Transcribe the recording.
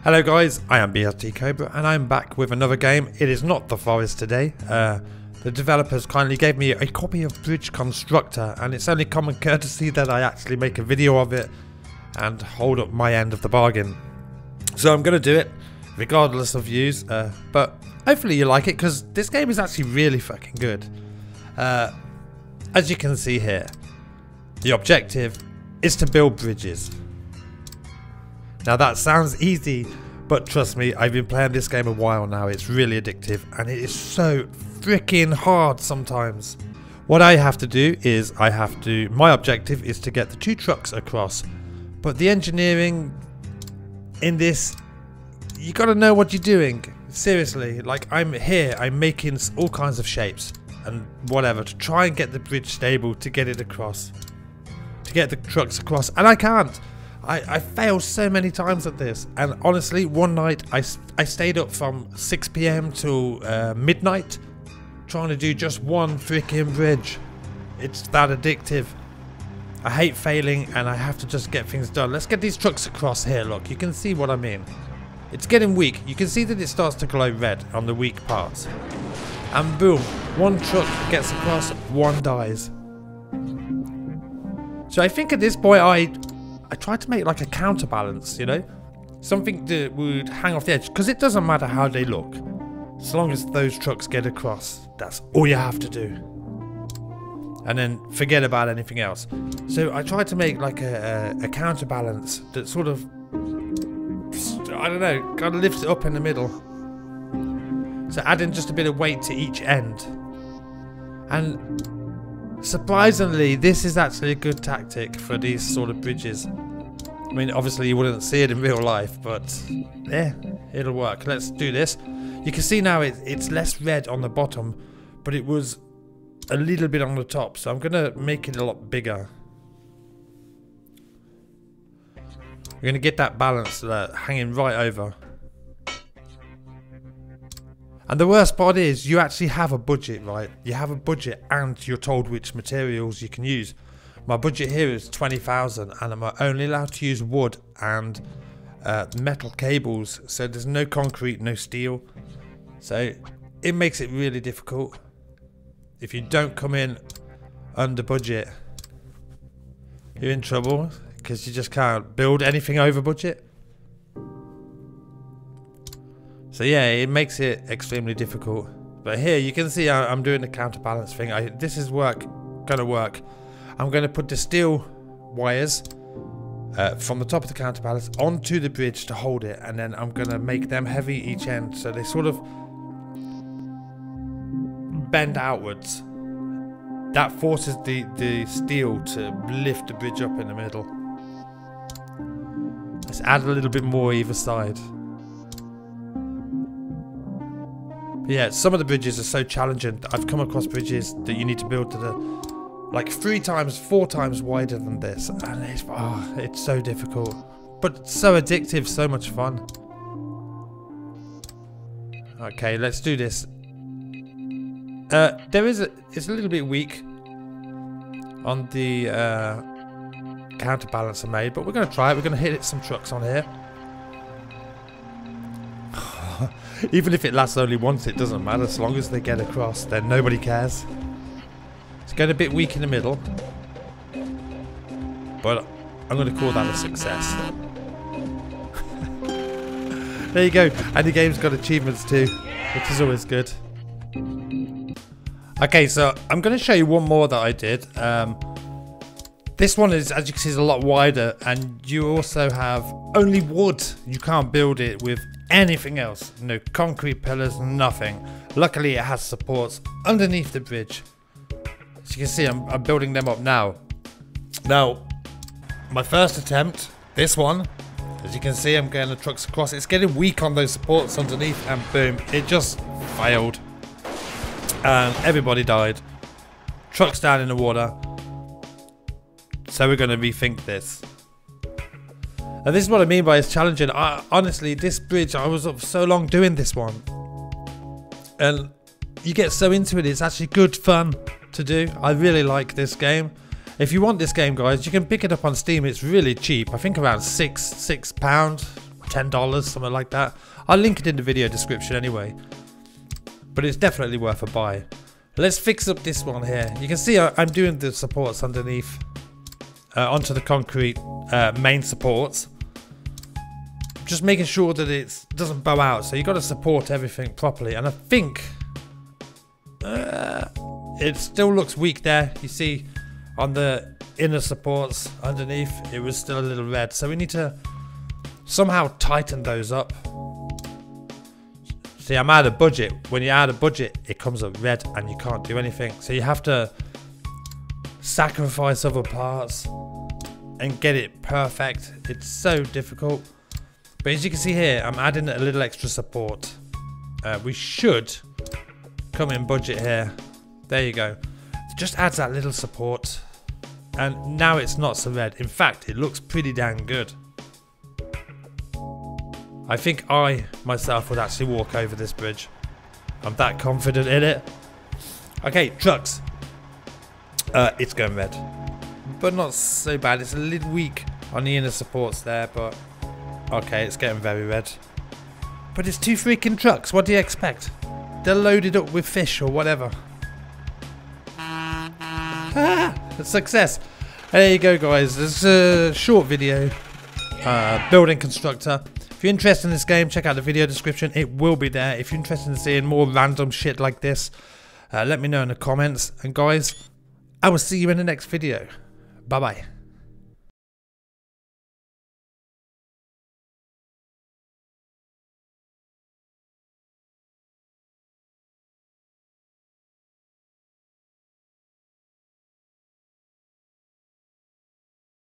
Hello guys, I am BRT Cobra and I'm back with another game. It is not The Forest today. The developers kindly gave me a copy of Bridge Constructor and it's only common courtesy that I actually make a video of it and hold up my end of the bargain. So I'm going to do it regardless of views, but hopefully you like it because this game is actually really fucking good. As you can see here, the objective is to build bridges. Now that sounds easy, but trust me, I've been playing this game a while now. It's really addictive and it is so freaking hard sometimes. What I have to do is my objective is to get the 2 trucks across. But the engineering in this, you gotta know what you're doing. Seriously, like I'm making all kinds of shapes and whatever to try and get the bridge stable to get it across. To get the trucks across, and I can't. I failed so many times at this, and honestly one night I stayed up from 6 PM till midnight trying to do just one freaking bridge. It's that addictive. I hate failing and I have to just get things done. Let's get these trucks across here. Look, you can see what I mean. It's getting weak. You can see that it starts to glow red on the weak parts, and boom, one truck gets across, one dies. So I think at this point I tried to make like a counterbalance, you know, something that would hang off the edge, because it doesn't matter how they look, as long as those trucks get across. That's all you have to do, and then forget about anything else. So I tried to make like a counterbalance that sort of, I don't know, kind of lifts it up in the middle. So adding just a bit of weight to each end, and surprisingly, this is actually a good tactic for these sort of bridges. I mean, obviously you wouldn't see it in real life, but yeah, it'll work. Let's do this. You can see now it's less red on the bottom, but it was a little bit on the top, so I'm going to make it a lot bigger. We're going to get that balance hanging right over. And the worst part is you actually have a budget, right? You have a budget and you're told which materials you can use. My budget here is 20,000 and I'm only allowed to use wood and metal cables. So there's no concrete, no steel. So it makes it really difficult. If you don't come in under budget, you're in trouble because you just can't build anything over budget. So yeah, it makes it extremely difficult. But here you can see I'm doing the counterbalance thing. This is gonna work. I'm gonna put the steel wires from the top of the counterbalance onto the bridge to hold it, and then I'm gonna make them heavy each end so they sort of bend outwards. That forces the steel to lift the bridge up in the middle. Let's add a little bit more either side. Yeah, some of the bridges are so challenging. I've come across bridges that you need to build that are like 3 times, 4 times wider than this, and it's so difficult, but so addictive, so much fun. Okay, let's do this. It's a little bit weak on the counterbalance I made, but we're going to try it. We're going to hit some trucks on here. Even if it lasts only once, it doesn't matter. As long as they get across, then nobody cares. It's getting a bit weak in the middle, but I'm going to call that a success. There you go. And the game's got achievements too, which is always good. Okay, so I'm going to show you one more that I did. This one is, as you can see, is a lot wider, and you also have only wood. You can't build it with anything else. No concrete pillars, nothing. Luckily, it has supports underneath the bridge. As you can see, I'm building them up now. Now, my first attempt, this one, as you can see, I'm getting the trucks across. It's getting weak on those supports underneath, and boom, it just failed. And everybody died. Trucks down in the water. So we're going to rethink this. And this is what I mean by it's challenging. Honestly, this bridge, I was up so long doing this one. And you get so into it, it's actually good fun to do. I really like this game. If you want this game, guys, you can pick it up on Steam. It's really cheap. I think around £6, $10, something like that. I'll link it in the video description anyway. But it's definitely worth a buy. Let's fix up this one here. You can see I'm doing the supports underneath onto the concrete main supports. Just making sure that it doesn't bow out. So you got to support everything properly. And I think it still looks weak there. You see on the inner supports underneath, it was still a little red. So we need to somehow tighten those up. See, I'm out of budget. When you're out of budget, it comes up red and you can't do anything. So you have to sacrifice other parts and get it perfect. It's so difficult. But as you can see here, I'm adding a little extra support. We should come in budget here. There you go. It just adds that little support. And now it's not so red. In fact, it looks pretty damn good. I think I, myself, would actually walk over this bridge. I'm that confident in it. Okay, trucks. It's going red. But not so bad. It's a little weak on the inner supports there, but okay, it's getting very red. But it's 2 freaking trucks. What do you expect? They're loaded up with fish or whatever. Ah, success. There you go, guys. It's a short video. Building Constructor. If you're interested in this game, check out the video description. It will be there. If you're interested in seeing more random shit like this, let me know in the comments. And guys, I will see you in the next video. Bye bye.